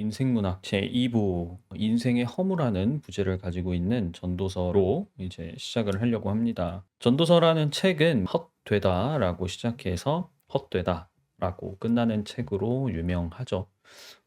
인생문학 제2부 인생의 허무라는 부제를 가지고 있는 전도서로 이제 시작을 하려고 합니다. 전도서라는 책은 헛되다라고 시작해서 헛되다라고 끝나는 책으로 유명하죠.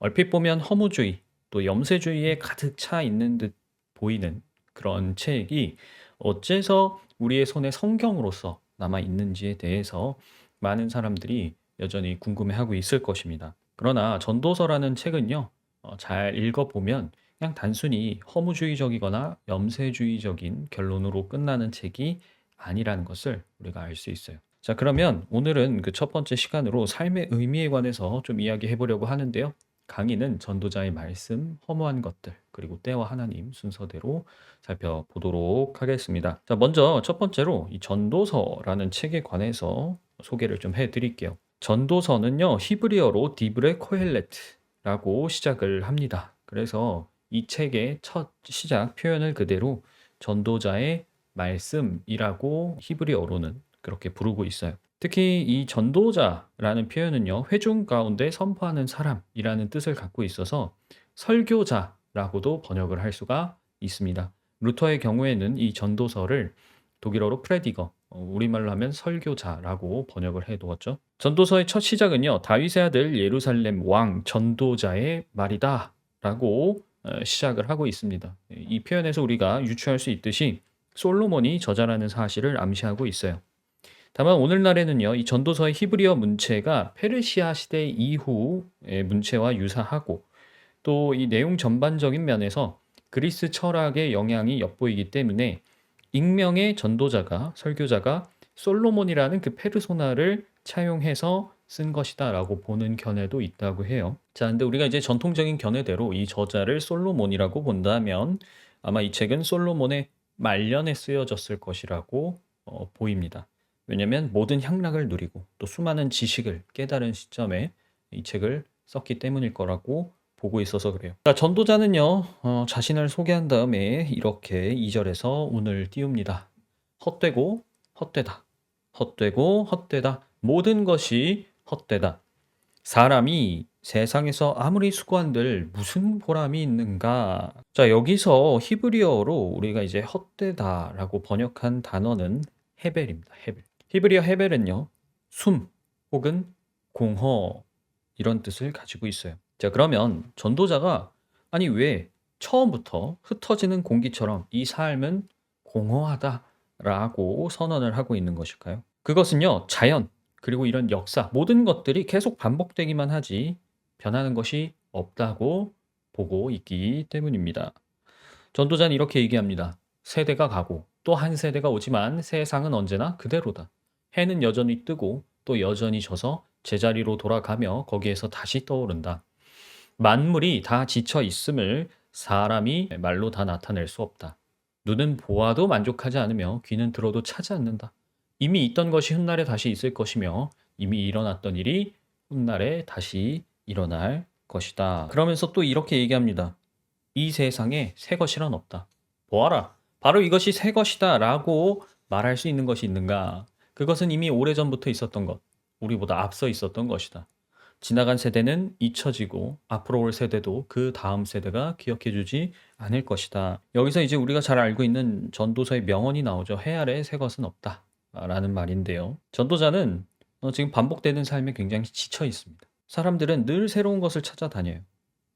얼핏 보면 허무주의 또 염세주의에 가득 차 있는 듯 보이는 그런 책이 어째서 우리의 손에 성경으로서 남아 있는지에 대해서 많은 사람들이 여전히 궁금해하고 있을 것입니다. 그러나 전도서라는 책은요, 잘 읽어보면 그냥 단순히 허무주의적이거나 염세주의적인 결론으로 끝나는 책이 아니라는 것을 우리가 알 수 있어요. 자, 그러면 오늘은 그 첫 번째 시간으로 삶의 의미에 관해서 좀 이야기해 보려고 하는데요. 강의는 전도자의 말씀, 허무한 것들, 그리고 때와 하나님 순서대로 살펴보도록 하겠습니다. 자, 먼저 첫 번째로 이 전도서라는 책에 관해서 소개를 좀 해드릴게요. 전도서는요, 히브리어로 디브레 코헬레트라고 시작을 합니다. 그래서 이 책의 첫 시작 표현을 그대로 전도자의 말씀이라고 히브리어로는 그렇게 부르고 있어요. 특히 이 전도자라는 표현은요, 회중 가운데 선포하는 사람이라는 뜻을 갖고 있어서 설교자라고도 번역을 할 수가 있습니다. 루터의 경우에는 이 전도서를 독일어로 프레디거, 우리말로 하면 설교자라고 번역을 해두었죠. 전도서의 첫 시작은요, 다윗의 아들 예루살렘 왕 전도자의 말이다 라고 시작을 하고 있습니다. 이 표현에서 우리가 유추할 수 있듯이 솔로몬이 저자라는 사실을 암시하고 있어요. 다만 오늘날에는요, 이 전도서의 히브리어 문체가 페르시아 시대 이후의 문체와 유사하고 또 이 내용 전반적인 면에서 그리스 철학의 영향이 엿보이기 때문에 익명의 전도자가, 설교자가 솔로몬이라는 그 페르소나를 차용해서 쓴 것이다라고 보는 견해도 있다고 해요. 자, 근데 우리가 이제 전통적인 견해대로 이 저자를 솔로몬이라고 본다면 아마 이 책은 솔로몬의 말년에 쓰여졌을 것이라고 보입니다. 왜냐면 모든 향락을 누리고 또 수많은 지식을 깨달은 시점에 이 책을 썼기 때문일 거라고 보고 있어서 그래요. 자, 전도자는요, 자신을 소개한 다음에 이렇게 2절에서 운을 띄웁니다. 헛되고 헛되다. 헛되고 헛되다. 모든 것이 헛되다. 사람이 세상에서 아무리 수고한들 무슨 보람이 있는가? 자, 여기서 히브리어로 우리가 이제 헛되다라고 번역한 단어는 헤벨입니다. 헤벨. 히브리어 헤벨은요, 숨 혹은 공허 이런 뜻을 가지고 있어요. 자, 그러면 전도자가 아니 왜 처음부터 흩어지는 공기처럼 이 삶은 공허하다라고 선언을 하고 있는 것일까요? 그것은요, 자연 그리고 이런 역사 모든 것들이 계속 반복되기만 하지 변하는 것이 없다고 보고 있기 때문입니다. 전도자는 이렇게 얘기합니다. 세대가 가고 또 한 세대가 오지만 세상은 언제나 그대로다. 해는 여전히 뜨고 또 여전히 져서 제자리로 돌아가며 거기에서 다시 떠오른다. 만물이 다 지쳐 있음을 사람이 말로 다 나타낼 수 없다. 눈은 보아도 만족하지 않으며 귀는 들어도 차지 않는다. 이미 있던 것이 훗날에 다시 있을 것이며 이미 일어났던 일이 훗날에 다시 일어날 것이다. 그러면서 또 이렇게 얘기합니다. 이 세상에 새 것이란 없다. 보아라. 바로 이것이 새 것이다 라고 말할 수 있는 것이 있는가? 그것은 이미 오래전부터 있었던 것. 우리보다 앞서 있었던 것이다. 지나간 세대는 잊혀지고 앞으로 올 세대도 그 다음 세대가 기억해주지 않을 것이다. 여기서 이제 우리가 잘 알고 있는 전도서의 명언이 나오죠. 해 아래 새 것은 없다. 라는 말인데요. 전도자는 지금 반복되는 삶에 굉장히 지쳐 있습니다. 사람들은 늘 새로운 것을 찾아다녀요.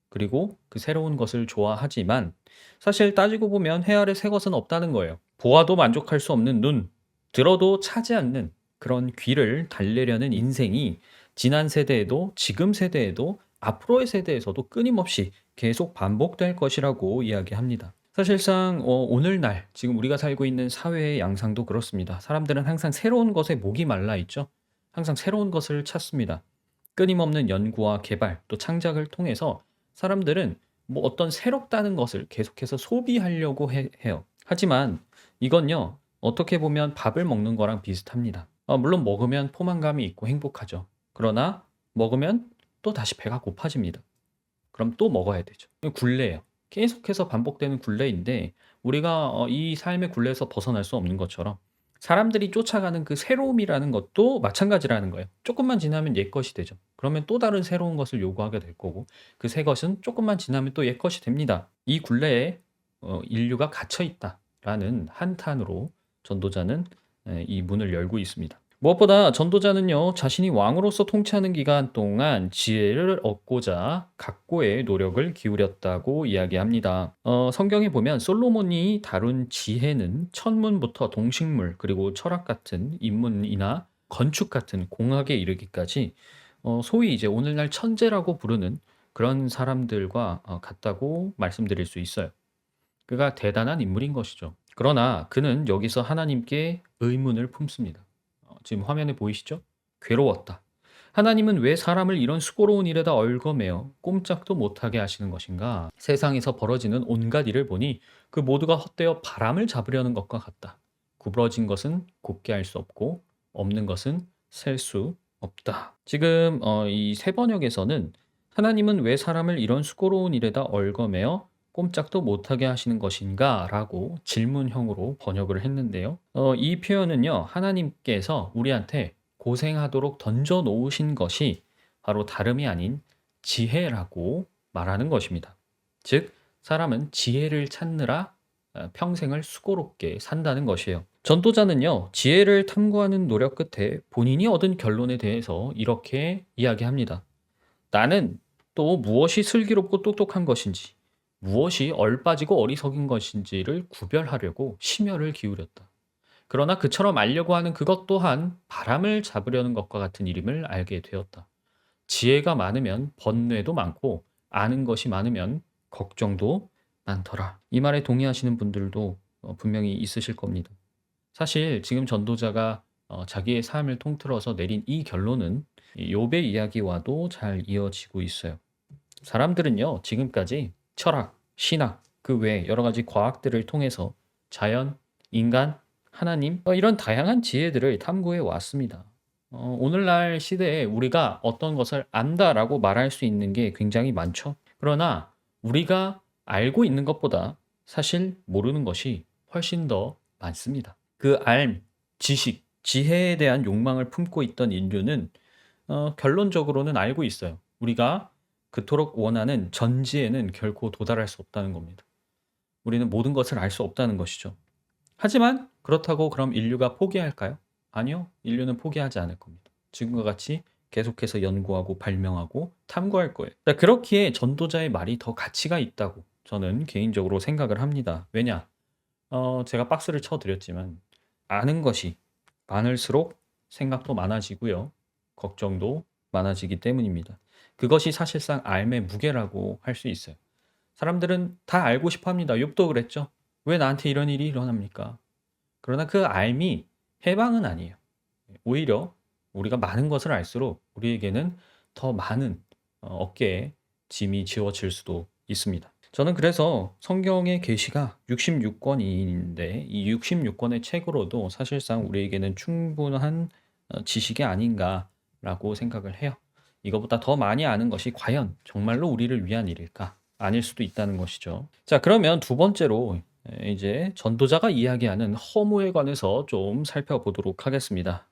그리고 그 새로운 것을 좋아하지만 사실 따지고 보면 해 아래 새 것은 없다는 거예요. 보아도 만족할 수 없는 눈, 들어도 차지 않는 그런 귀를 달래려는 인생이 지난 세대에도 지금 세대에도 앞으로의 세대에서도 끊임없이 계속 반복될 것이라고 이야기합니다. 사실상 오늘날 지금 우리가 살고 있는 사회의 양상도 그렇습니다. 사람들은 항상 새로운 것에 목이 말라 있죠. 항상 새로운 것을 찾습니다. 끊임없는 연구와 개발 또 창작을 통해서 사람들은 뭐 어떤 새롭다는 것을 계속해서 소비하려고 해요. 하지만 이건요, 어떻게 보면 밥을 먹는 거랑 비슷합니다. 물론 먹으면 포만감이 있고 행복하죠. 그러나 먹으면 또 다시 배가 고파집니다. 그럼 또 먹어야 되죠. 굴레예요. 계속해서 반복되는 굴레인데 우리가 이 삶의 굴레에서 벗어날 수 없는 것처럼 사람들이 쫓아가는 그 새로움이라는 것도 마찬가지라는 거예요. 조금만 지나면 옛것이 되죠. 그러면 또 다른 새로운 것을 요구하게 될 거고 그 새 것은 조금만 지나면 또 옛것이 됩니다. 이 굴레에 인류가 갇혀 있다라는 한탄으로 전도자는 이 문을 열고 있습니다. 무엇보다 전도자는요, 자신이 왕으로서 통치하는 기간 동안 지혜를 얻고자 각고의 노력을 기울였다고 이야기합니다. 성경에 보면 솔로몬이 다룬 지혜는 천문부터 동식물 그리고 철학 같은 인문이나 건축 같은 공학에 이르기까지 소위 이제 오늘날 천재라고 부르는 그런 사람들과 같다고 말씀드릴 수 있어요. 그가 대단한 인물인 것이죠. 그러나 그는 여기서 하나님께 의문을 품습니다. 지금 화면에 보이시죠? 괴로웠다. 하나님은 왜 사람을 이런 수고로운 일에다 얽어매어 꼼짝도 못하게 하시는 것인가? 세상에서 벌어지는 온갖 일을 보니 그 모두가 헛되어 바람을 잡으려는 것과 같다. 구부러진 것은 곱게 할 수 없고 없는 것은 셀 수 없다. 지금 이 세 번역에서는 하나님은 왜 사람을 이런 수고로운 일에다 얽어매어 꼼짝도 못하게 하시는 것인가? 라고 질문형으로 번역을 했는데요. 이 표현은요, 하나님께서 우리한테 고생하도록 던져 놓으신 것이 바로 다름이 아닌 지혜라고 말하는 것입니다. 즉, 사람은 지혜를 찾느라 평생을 수고롭게 산다는 것이에요. 전도자는요, 지혜를 탐구하는 노력 끝에 본인이 얻은 결론에 대해서 이렇게 이야기합니다. 나는 또 무엇이 슬기롭고 똑똑한 것인지, 무엇이 얼빠지고 어리석은 것인지를 구별하려고 심혈을 기울였다. 그러나 그처럼 알려고 하는 그것 또한 바람을 잡으려는 것과 같은 일임을 알게 되었다. 지혜가 많으면 번뇌도 많고 아는 것이 많으면 걱정도 많더라. 이 말에 동의하시는 분들도 분명히 있으실 겁니다. 사실 지금 전도자가 자기의 삶을 통틀어서 내린 이 결론은 이 욥의 이야기와도 잘 이어지고 있어요. 사람들은요, 지금까지 철학, 신학, 그 외 여러 가지 과학들을 통해서 자연, 인간, 하나님, 이런 다양한 지혜들을 탐구해 왔습니다. 오늘날 시대에 우리가 어떤 것을 안다라고 말할 수 있는 게 굉장히 많죠. 그러나 우리가 알고 있는 것보다 사실 모르는 것이 훨씬 더 많습니다. 그 지식, 지혜에 대한 욕망을 품고 있던 인류는 결론적으로는 알고 있어요. 우리가 그토록 원하는 전지에는 결코 도달할 수 없다는 겁니다. 우리는 모든 것을 알 수 없다는 것이죠. 하지만 그렇다고 그럼 인류가 포기할까요? 아니요. 인류는 포기하지 않을 겁니다. 지금과 같이 계속해서 연구하고 발명하고 탐구할 거예요. 자, 그렇기에 전도자의 말이 더 가치가 있다고 저는 개인적으로 생각을 합니다. 왜냐? 제가 박스를 쳐드렸지만 아는 것이 많을수록 생각도 많아지고요. 걱정도 많아지기 때문입니다. 그것이 사실상 삶의 무게라고 할 수 있어요. 사람들은 다 알고 싶어 합니다. 욥도 그랬죠. 왜 나한테 이런 일이 일어납니까? 그러나 그 알미 해방은 아니에요. 오히려 우리가 많은 것을 알수록 우리에게는 더 많은 어깨에 짐이 지워질 수도 있습니다. 저는 그래서 성경의 계시가 66권인데 이 66권의 책으로도 사실상 우리에게는 충분한 지식이 아닌가라고 생각을 해요. 이거보다 더 많이 아는 것이 과연 정말로 우리를 위한 일일까? 아닐 수도 있다는 것이죠. 자, 그러면 두 번째로 이제 전도자가 이야기하는 허무에 관해서 좀 살펴보도록 하겠습니다.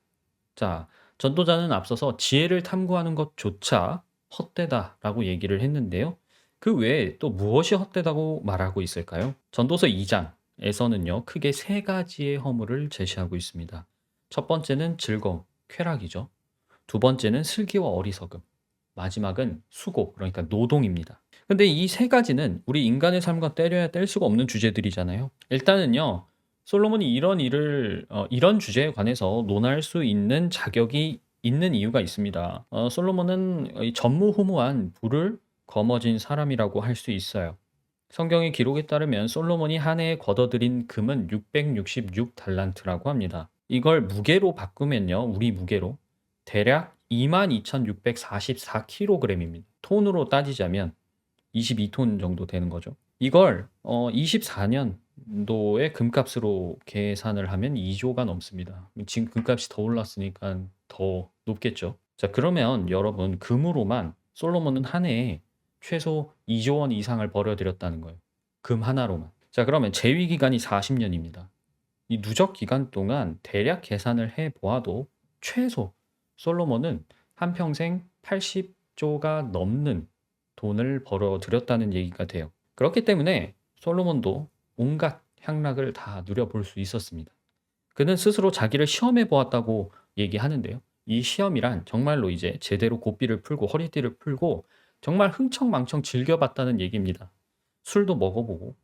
자, 전도자는 앞서서 지혜를 탐구하는 것조차 헛되다라고 얘기를 했는데요. 그 외에 또 무엇이 헛되다고 말하고 있을까요? 전도서 2장에서는요, 크게 세 가지의 허물을 제시하고 있습니다. 첫 번째는 즐거움, 쾌락이죠. 두 번째는 슬기와 어리석음, 마지막은 수고, 그러니까 노동입니다. 근데 이 세 가지는 우리 인간의 삶과 떼려야 뗄 수가 없는 주제들이잖아요. 일단은요, 솔로몬이 이런 주제에 관해서 논할 수 있는 자격이 있는 이유가 있습니다. 솔로몬은 이 전무후무한 부를 거머쥔 사람이라고 할 수 있어요. 성경의 기록에 따르면 솔로몬이 한 해에 거둬들인 금은 666달란트라고 합니다. 이걸 무게로 바꾸면요, 우리 무게로 대략 22,644kg입니다. 톤으로 따지자면 22톤 정도 되는 거죠. 이걸 24년도의 금값으로 계산을 하면 2조가 넘습니다. 지금 금값이 더 올랐으니까 더 높겠죠. 자, 그러면 여러분 금으로만 솔로몬은 한 해에 최소 2조 원 이상을 벌어들였다는 거예요. 금 하나로만. 자, 그러면 재위 기간이 40년입니다. 이 누적 기간 동안 대략 계산을 해 보아도 최소 솔로몬은 한평생 80조가 넘는 돈을 벌어들였다는 얘기가 돼요. 그렇기 때문에 솔로몬도 온갖 향락을 다 누려볼 수 있었습니다. 그는 스스로 자기를 시험해 보았다고 얘기하는데요. 이 시험이란 정말로 이제 제대로 고삐를 풀고 허리띠를 풀고 정말 흥청망청 즐겨봤다는 얘기입니다. 술도 먹어보고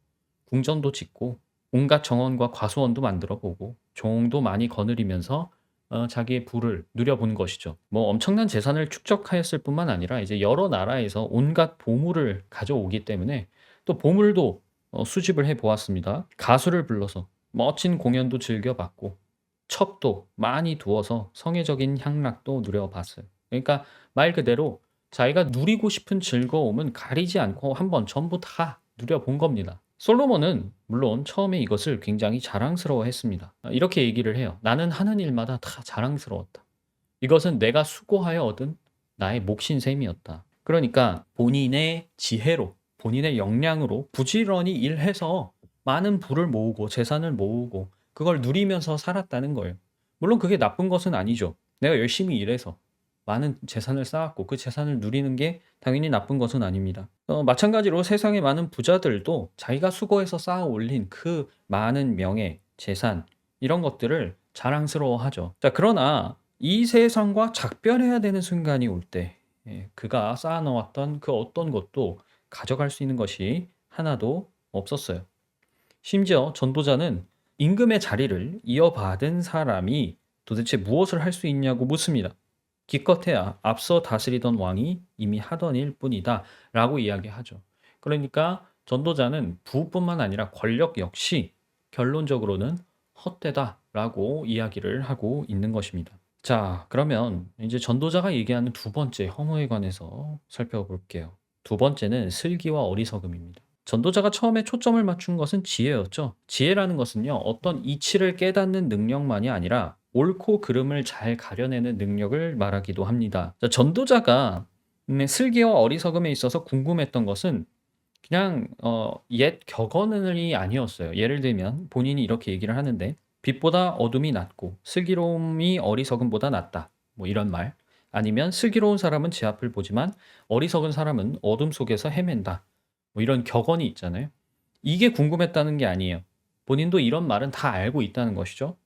궁전도 짓고 온갖 정원과 과수원도 만들어 보고 종도 많이 거느리면서 자기의 부를 누려본 것이죠. 뭐 엄청난 재산을 축적하였을 뿐만 아니라 이제 여러 나라에서 온갖 보물을 가져오기 때문에 또 보물도 수집을 해 보았습니다. 가수를 불러서 멋진 공연도 즐겨봤고 첩도 많이 두어서 성애적인 향락도 누려봤어요. 그러니까 말 그대로 자기가 누리고 싶은 즐거움은 가리지 않고 한번 전부 다 누려본 겁니다. 솔로몬은 물론 처음에 이것을 굉장히 자랑스러워했습니다. 이렇게 얘기를 해요. 나는 하는 일마다 다 자랑스러웠다. 이것은 내가 수고하여 얻은 나의 몫인 셈이었다. 그러니까 본인의 지혜로, 본인의 역량으로 부지런히 일해서 많은 부를 모으고 재산을 모으고 그걸 누리면서 살았다는 거예요. 물론 그게 나쁜 것은 아니죠. 내가 열심히 일해서 많은 재산을 쌓았고 그 재산을 누리는 게 당연히 나쁜 것은 아닙니다. 마찬가지로 세상의 많은 부자들도 자기가 수고해서 쌓아 올린 그 많은 명예, 재산 이런 것들을 자랑스러워하죠. 자, 그러나 이 세상과 작별해야 되는 순간이 올 때 그가 쌓아 놓았던 그 어떤 것도 가져갈 수 있는 것이 하나도 없었어요. 심지어 전도자는 임금의 자리를 이어받은 사람이 도대체 무엇을 할 수 있냐고 묻습니다. 기껏해야 앞서 다스리던 왕이 이미 하던 일뿐이다 라고 이야기하죠. 그러니까 전도자는 부뿐만 아니라 권력 역시 결론적으로는 헛되다 라고 이야기를 하고 있는 것입니다. 자, 그러면 이제 전도자가 얘기하는 두 번째 허무에 관해서 살펴볼게요. 두 번째는 슬기와 어리석음입니다. 전도자가 처음에 초점을 맞춘 것은 지혜였죠. 지혜라는 것은요, 어떤 이치를 깨닫는 능력만이 아니라 옳고 그름을 잘 가려내는 능력을 말하기도 합니다. 자, 전도자가 슬기와 어리석음에 있어서 궁금했던 것은 그냥 옛 격언이 아니었어요. 예를 들면 본인이 이렇게 얘기를 하는데 빛보다 어둠이 낫고 슬기로움이 어리석음보다 낫다. 뭐 이런 말. 아니면 슬기로운 사람은 제 앞을 보지만 어리석은 사람은 어둠 속에서 헤맨다. 뭐 이런 격언이 있잖아요. 이게 궁금했다는 게 아니에요. 본인도 이런 말은 다 알고 있다는 것이죠.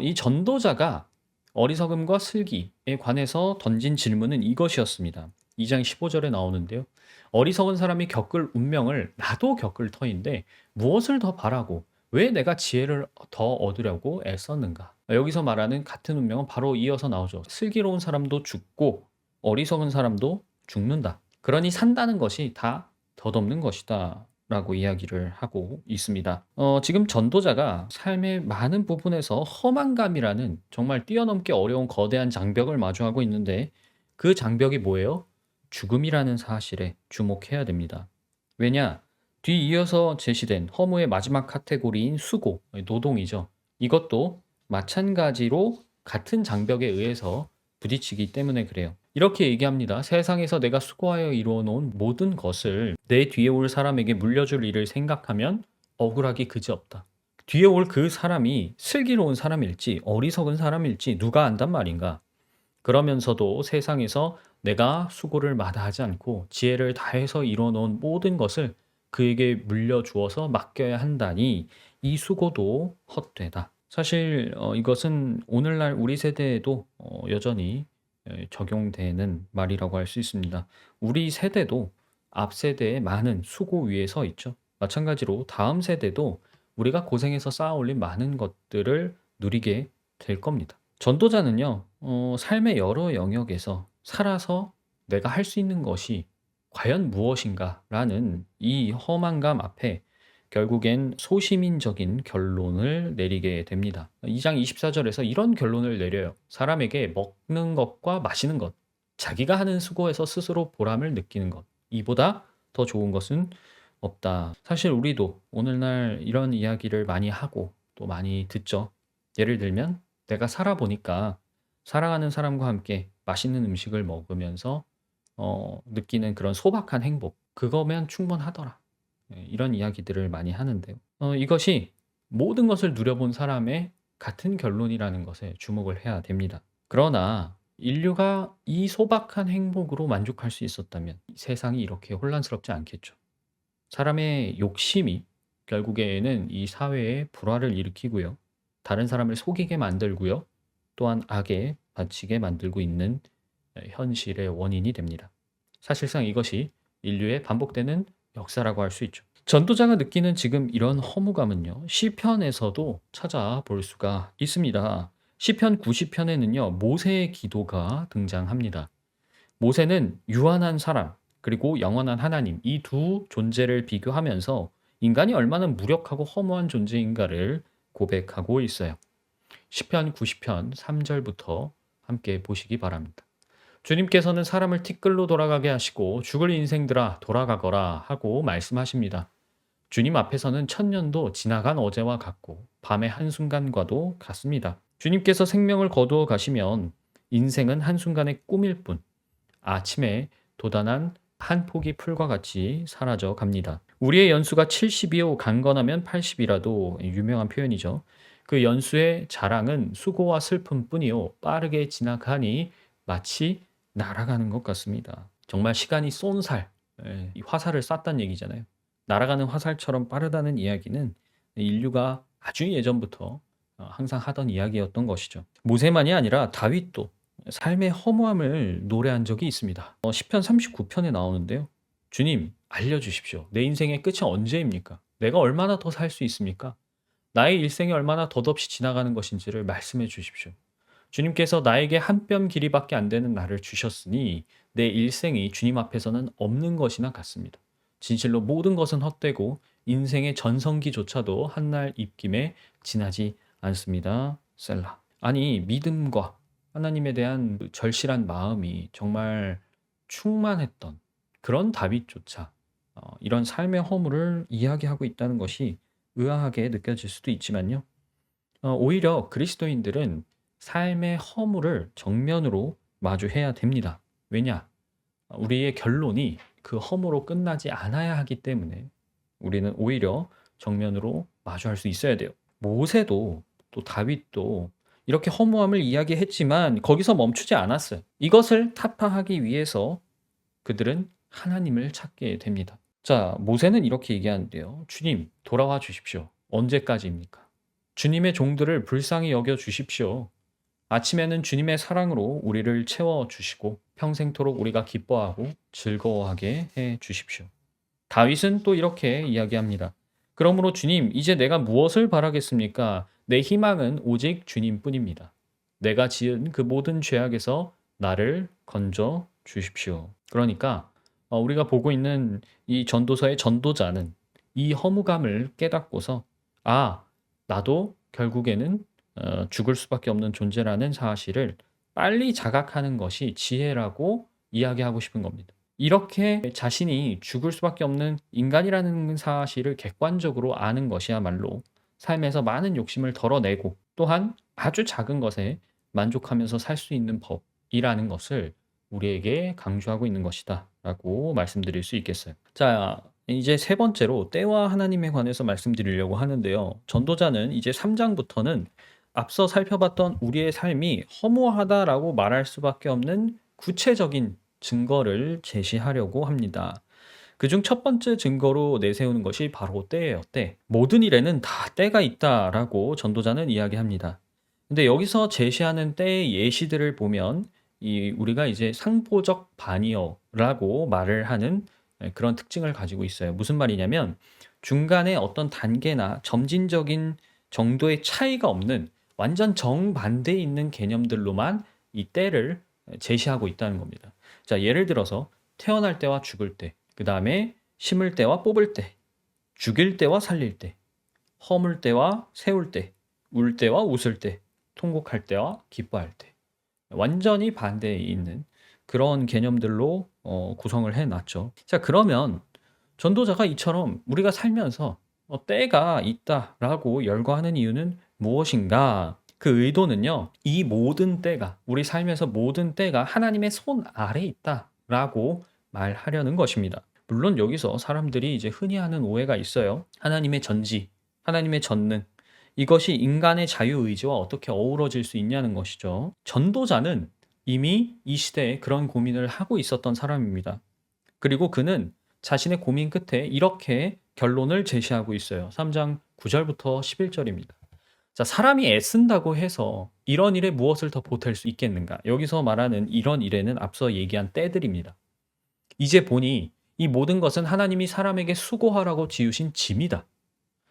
이 전도자가 어리석음과 슬기에 관해서 던진 질문은 이것이었습니다. 2장 15절에 나오는데요. 어리석은 사람이 겪을 운명을 나도 겪을 터인데 무엇을 더 바라고 왜 내가 지혜를 더 얻으려고 애썼는가? 여기서 말하는 같은 운명은 바로 이어서 나오죠. 슬기로운 사람도 죽고 어리석은 사람도 죽는다. 그러니 산다는 것이 다 덧없는 것이다. 라고 이야기를 하고 있습니다. 지금 전도자가 삶의 많은 부분에서 허망감이라는 정말 뛰어넘기 어려운 거대한 장벽을 마주하고 있는데 그 장벽이 뭐예요? 죽음이라는 사실에 주목해야 됩니다. 왜냐? 뒤이어서 제시된 허무의 마지막 카테고리인 수고, 노동이죠. 이것도 마찬가지로 같은 장벽에 의해서 부딪히기 때문에 그래요. 이렇게 얘기합니다. 세상에서 내가 수고하여 이루어 놓은 모든 것을 내 뒤에 올 사람에게 물려줄 일을 생각하면 억울하기 그지없다. 뒤에 올 그 사람이 슬기로운 사람일지 어리석은 사람일지 누가 안단 말인가? 그러면서도 세상에서 내가 수고를 마다하지 않고 지혜를 다해서 이루어 놓은 모든 것을 그에게 물려주어서 맡겨야 한다니 이 수고도 헛되다. 사실 이것은 오늘날 우리 세대에도 여전히 적용되는 말이라고 할 수 있습니다. 우리 세대도 앞 세대의 많은 수고 위에 서 있죠. 마찬가지로 다음 세대도 우리가 고생해서 쌓아 올린 많은 것들을 누리게 될 겁니다. 전도자는요, 삶의 여러 영역에서 살아서 내가 할 수 있는 것이 과연 무엇인가라는 이 허망감 앞에 결국엔 소시민적인 결론을 내리게 됩니다. 2장 24절에서 이런 결론을 내려요. 사람에게 먹는 것과 마시는 것, 자기가 하는 수고에서 스스로 보람을 느끼는 것, 이보다 더 좋은 것은 없다. 사실 우리도 오늘날 이런 이야기를 많이 하고 또 많이 듣죠. 예를 들면 내가 살아보니까 사랑하는 사람과 함께 맛있는 음식을 먹으면서 느끼는 그런 소박한 행복, 그거면 충분하더라. 이런 이야기들을 많이 하는데요. 이것이 모든 것을 누려본 사람의 같은 결론이라는 것에 주목을 해야 됩니다. 그러나 인류가 이 소박한 행복으로 만족할 수 있었다면 세상이 이렇게 혼란스럽지 않겠죠. 사람의 욕심이 결국에는 이 사회에 불화를 일으키고요. 다른 사람을 속이게 만들고요. 또한 악에 바치게 만들고 있는 현실의 원인이 됩니다. 사실상 이것이 인류의 반복되는 역사라고 할 수 있죠. 전도자가 느끼는 지금 이런 허무감은요. 시편에서도 찾아볼 수가 있습니다. 시편 90편에는요. 모세의 기도가 등장합니다. 모세는 유한한 사람 그리고 영원한 하나님 이 두 존재를 비교하면서 인간이 얼마나 무력하고 허무한 존재인가를 고백하고 있어요. 시편 90편 3절부터 함께 보시기 바랍니다. 주님께서는 사람을 티끌로 돌아가게 하시고 죽을 인생들아 돌아가거라 하고 말씀하십니다. 주님 앞에서는 천년도 지나간 어제와 같고 밤의 한순간과도 같습니다. 주님께서 생명을 거두어 가시면 인생은 한순간의 꿈일 뿐 아침에 돋아난 한 포기 풀과 같이 사라져 갑니다. 우리의 연수가 70이요 강건하면 80이라도 유명한 표현이죠. 그 연수의 자랑은 수고와 슬픔뿐이요 빠르게 지나가니 마치 날아가는 것 같습니다. 정말 시간이 쏜 살, 이 화살을 쐈다는 얘기잖아요. 날아가는 화살처럼 빠르다는 이야기는 인류가 아주 예전부터 항상 하던 이야기였던 것이죠. 모세만이 아니라 다윗도 삶의 허무함을 노래한 적이 있습니다. 시편 39편에 나오는데요. 주님, 알려주십시오. 내 인생의 끝이 언제입니까? 내가 얼마나 더 살 수 있습니까? 나의 일생이 얼마나 덧없이 지나가는 것인지를 말씀해 주십시오. 주님께서 나에게 한 뼘 길이밖에 안 되는 날을 주셨으니 내 일생이 주님 앞에서는 없는 것이나 같습니다. 진실로 모든 것은 헛되고 인생의 전성기조차도 한날 입김에 지나지 않습니다. 셀라. 아니 믿음과 하나님에 대한 그 절실한 마음이 정말 충만했던 그런 다윗조차 이런 삶의 허물을 이야기하고 있다는 것이 의아하게 느껴질 수도 있지만요. 오히려 그리스도인들은 삶의 허물을 정면으로 마주해야 됩니다. 왜냐? 우리의 결론이 그 허무로 끝나지 않아야 하기 때문에 우리는 오히려 정면으로 마주할 수 있어야 돼요. 모세도 또 다윗도 이렇게 허무함을 이야기했지만 거기서 멈추지 않았어요. 이것을 타파하기 위해서 그들은 하나님을 찾게 됩니다. 자, 모세는 이렇게 얘기하는데요. 주님, 돌아와 주십시오. 언제까지입니까? 주님의 종들을 불쌍히 여겨 주십시오. 아침에는 주님의 사랑으로 우리를 채워 주시고 평생토록 우리가 기뻐하고 즐거워하게 해 주십시오. 다윗은 또 이렇게 이야기합니다. 그러므로 주님, 이제 내가 무엇을 바라겠습니까? 내 희망은 오직 주님뿐입니다. 내가 지은 그 모든 죄악에서 나를 건져 주십시오. 그러니까 우리가 보고 있는 이 전도서의 전도자는 이 허무감을 깨닫고서 아, 나도 결국에는 죽을 수밖에 없는 존재라는 사실을 빨리 자각하는 것이 지혜라고 이야기하고 싶은 겁니다. 이렇게 자신이 죽을 수밖에 없는 인간이라는 사실을 객관적으로 아는 것이야말로 삶에서 많은 욕심을 덜어내고 또한 아주 작은 것에 만족하면서 살 수 있는 법이라는 것을 우리에게 강조하고 있는 것이다 라고 말씀드릴 수 있겠어요. 자, 이제 세 번째로 때와 하나님에 관해서 말씀드리려고 하는데요. 전도자는 이제 3장부터는 앞서 살펴봤던 우리의 삶이 허무하다라고 말할 수밖에 없는 구체적인 증거를 제시하려고 합니다. 그중 첫 번째 증거로 내세우는 것이 바로 때예요, 때. 모든 일에는 다 때가 있다라고 전도자는 이야기합니다. 근데 여기서 제시하는 때의 예시들을 보면 우리가 이제 상보적 반이어라고 말을 하는 그런 특징을 가지고 있어요. 무슨 말이냐면 중간에 어떤 단계나 점진적인 정도의 차이가 없는 완전 정반대에 있는 개념들로만 이 때를 제시하고 있다는 겁니다. 자, 예를 들어서 태어날 때와 죽을 때, 그 다음에 심을 때와 뽑을 때, 죽일 때와 살릴 때, 허물 때와 세울 때, 울 때와 웃을 때, 통곡할 때와 기뻐할 때. 완전히 반대에 있는 그런 개념들로 구성을 해놨죠. 자, 그러면 전도자가 이처럼 우리가 살면서 때가 있다라고 열거하는 이유는 무엇인가? 그 의도는요, 이 모든 때가, 우리 삶에서 모든 때가 하나님의 손 아래 있다라고 말하려는 것입니다. 물론 여기서 사람들이 이제 흔히 하는 오해가 있어요. 하나님의 전지, 하나님의 전능, 이것이 인간의 자유의지와 어떻게 어우러질 수 있냐는 것이죠. 전도자는 이미 이 시대에 그런 고민을 하고 있었던 사람입니다. 그리고 그는 자신의 고민 끝에 이렇게 결론을 제시하고 있어요. 3장 9절부터 11절입니다. 자, 사람이 애쓴다고 해서 이런 일에 무엇을 더 보탤 수 있겠는가? 여기서 말하는 이런 일에는 앞서 얘기한 때들입니다. 이제 보니 이 모든 것은 하나님이 사람에게 수고하라고 지으신 짐이다.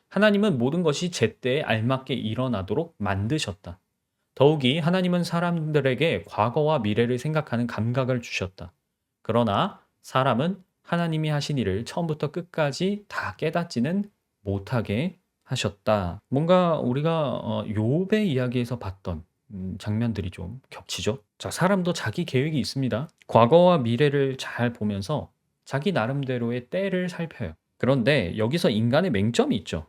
하나님은 모든 것이 제때에 알맞게 일어나도록 만드셨다. 더욱이 하나님은 사람들에게 과거와 미래를 생각하는 감각을 주셨다. 그러나 사람은 하나님이 하신 일을 처음부터 끝까지 다 깨닫지는 못하게 하셨다. 뭔가 우리가 욥의 이야기에서 봤던 장면들이 좀 겹치죠. 자, 사람도 자기 계획이 있습니다. 과거와 미래를 잘 보면서 자기 나름대로의 때를 살펴요. 그런데 여기서 인간의 맹점이 있죠.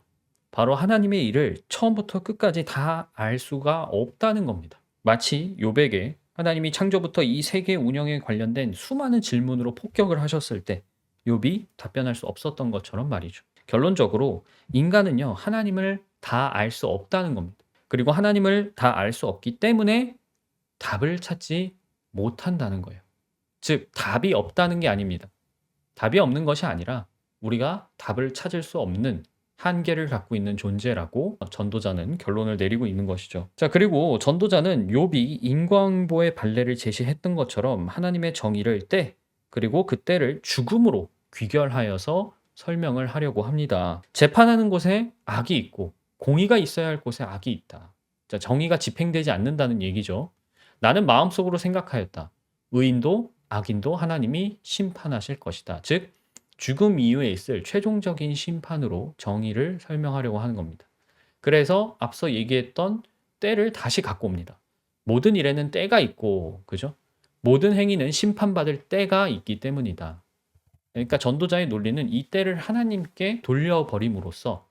바로 하나님의 일을 처음부터 끝까지 다 알 수가 없다는 겁니다. 마치 욥에게 하나님이 창조부터 이 세계 운영에 관련된 수많은 질문으로 폭격을 하셨을 때 욥이 답변할 수 없었던 것처럼 말이죠. 결론적으로 인간은요, 하나님을 다 알 수 없다는 겁니다. 그리고 하나님을 다 알 수 없기 때문에 답을 찾지 못한다는 거예요. 즉, 답이 없다는 게 아닙니다. 답이 없는 것이 아니라 우리가 답을 찾을 수 없는 한계를 갖고 있는 존재라고 전도자는 결론을 내리고 있는 것이죠. 자, 그리고 전도자는 욥이 인과응보의 발례를 제시했던 것처럼 하나님의 정의를 그리고 그 때를 죽음으로 귀결하여서 설명을 하려고 합니다. 재판하는 곳에 악이 있고 공의가 있어야 할 곳에 악이 있다. 자, 정의가 집행되지 않는다는 얘기죠. 나는 마음속으로 생각하였다. 의인도 악인도 하나님이 심판하실 것이다. 즉 죽음 이후에 있을 최종적인 심판으로 정의를 설명하려고 하는 겁니다. 그래서 앞서 얘기했던 때를 다시 갖고 옵니다. 모든 일에는 때가 있고, 그죠? 모든 행위는 심판받을 때가 있기 때문이다. 그러니까 전도자의 논리는 이 때를 하나님께 돌려버림으로써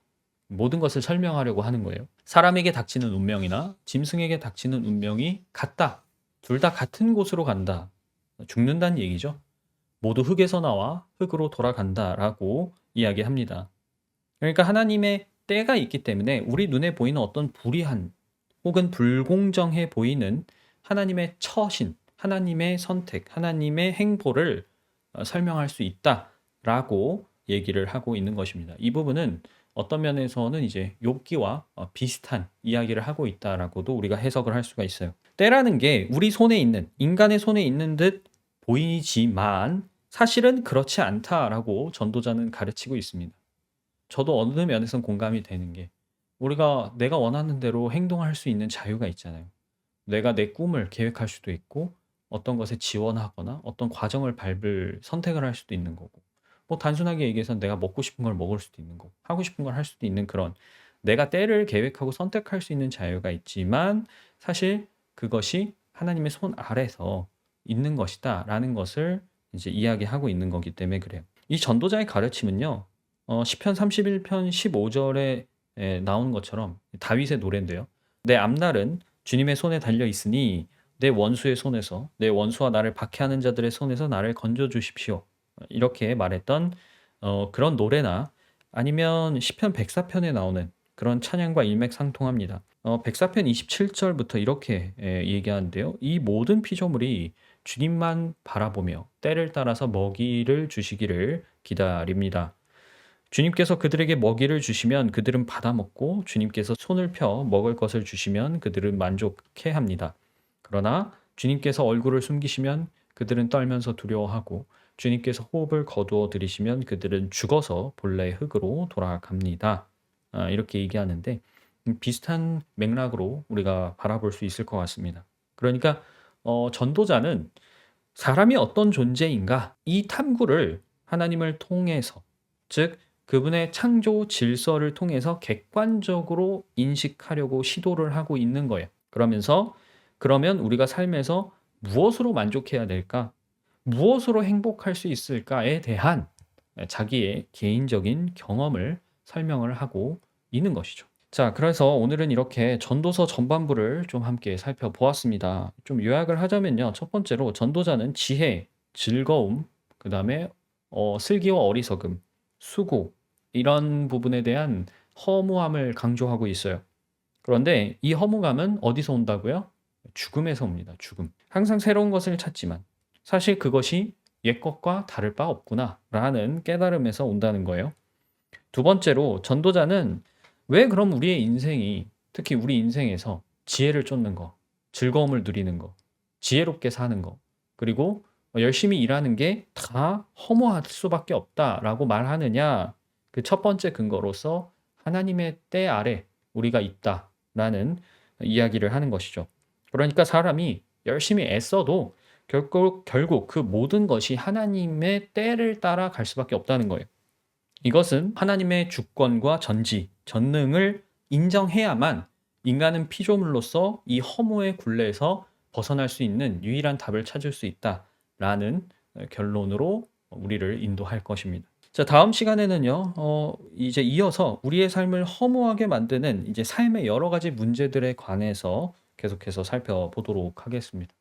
모든 것을 설명하려고 하는 거예요. 사람에게 닥치는 운명이나 짐승에게 닥치는 운명이 같다. 둘 다 같은 곳으로 간다. 죽는다는 얘기죠. 모두 흙에서 나와 흙으로 돌아간다라고 이야기합니다. 그러니까 하나님의 때가 있기 때문에 우리 눈에 보이는 어떤 불의한 혹은 불공정해 보이는 하나님의 처신, 하나님의 선택, 하나님의 행보를 설명할 수 있다라고 얘기를 하고 있는 것입니다. 이 부분은 어떤 면에서는 이제 욥기와 비슷한 이야기를 하고 있다라고도 우리가 해석을 할 수가 있어요. 때라는 게 우리 손에 있는, 인간의 손에 있는 듯 보이지만 사실은 그렇지 않다라고 전도자는 가르치고 있습니다. 저도 어느 면에선 공감이 되는 게 우리가 내가 원하는 대로 행동할 수 있는 자유가 있잖아요. 내가 내 꿈을 계획할 수도 있고 어떤 것에 지원하거나 어떤 과정을 밟을 선택을 할 수도 있는 거고 뭐 단순하게 얘기해서 내가 먹고 싶은 걸 먹을 수도 있는 거고 하고 싶은 걸 할 수도 있는 그런 내가 때를 계획하고 선택할 수 있는 자유가 있지만 사실 그것이 하나님의 손 아래서 있는 것이다라는 것을 이제 이야기하고 있는 거기 때문에 그래요. 이 전도자의 가르침은요. 시편 31편 15절에 나오는 것처럼 다윗의 노래인데요. 내 앞날은 주님의 손에 달려 있으니 내 원수의 손에서 내 원수와 나를 박해하는 자들의 손에서 나를 건져 주십시오. 이렇게 말했던 그런 노래나 아니면 시편 104편에 나오는 그런 찬양과 일맥상통합니다. 104편 27절부터 이렇게 얘기하는데요. 이 모든 피조물이 주님만 바라보며 때를 따라서 먹이를 주시기를 기다립니다. 주님께서 그들에게 먹이를 주시면 그들은 받아먹고 주님께서 손을 펴 먹을 것을 주시면 그들은 만족해 합니다. 그러나 주님께서 얼굴을 숨기시면 그들은 떨면서 두려워하고 주님께서 호흡을 거두어 들이시면 그들은 죽어서 본래의 흙으로 돌아갑니다. 이렇게 얘기하는데 비슷한 맥락으로 우리가 바라볼 수 있을 것 같습니다. 그러니까 전도자는 사람이 어떤 존재인가 이 탐구를 하나님을 통해서 즉 그분의 창조 질서를 통해서 객관적으로 인식하려고 시도를 하고 있는 거예요. 그러면 우리가 삶에서 무엇으로 만족해야 될까? 무엇으로 행복할 수 있을까에 대한 자기의 개인적인 경험을 설명을 하고 있는 것이죠. 자, 그래서 오늘은 이렇게 전도서 전반부를 좀 함께 살펴보았습니다. 좀 요약을 하자면요. 첫 번째로 전도자는 지혜, 즐거움, 그 다음에 슬기와 어리석음, 수고, 이런 부분에 대한 허무함을 강조하고 있어요. 그런데 이 허무감은 어디서 온다고요? 죽음에서 옵니다. 죽음. 항상 새로운 것을 찾지만 사실 그것이 옛 것과 다를 바 없구나라는 깨달음에서 온다는 거예요. 두 번째로 전도자는 왜 그럼 우리의 인생이 특히 우리 인생에서 지혜를 쫓는 거, 즐거움을 누리는 거, 지혜롭게 사는 거, 그리고 열심히 일하는 게 다 허무할 수밖에 없다라고 말하느냐? 그 첫 번째 근거로서 하나님의 때 아래 우리가 있다라는 이야기를 하는 것이죠. 그러니까 사람이 열심히 애써도 결국 그 모든 것이 하나님의 때를 따라 갈 수밖에 없다는 거예요. 이것은 하나님의 주권과 전지, 전능을 인정해야만 인간은 피조물로서 이 허무의 굴레에서 벗어날 수 있는 유일한 답을 찾을 수 있다라는 결론으로 우리를 인도할 것입니다. 자, 다음 시간에는요, 이제 이어서 우리의 삶을 허무하게 만드는 이제 삶의 여러 가지 문제들에 관해서 계속해서 살펴보도록 하겠습니다.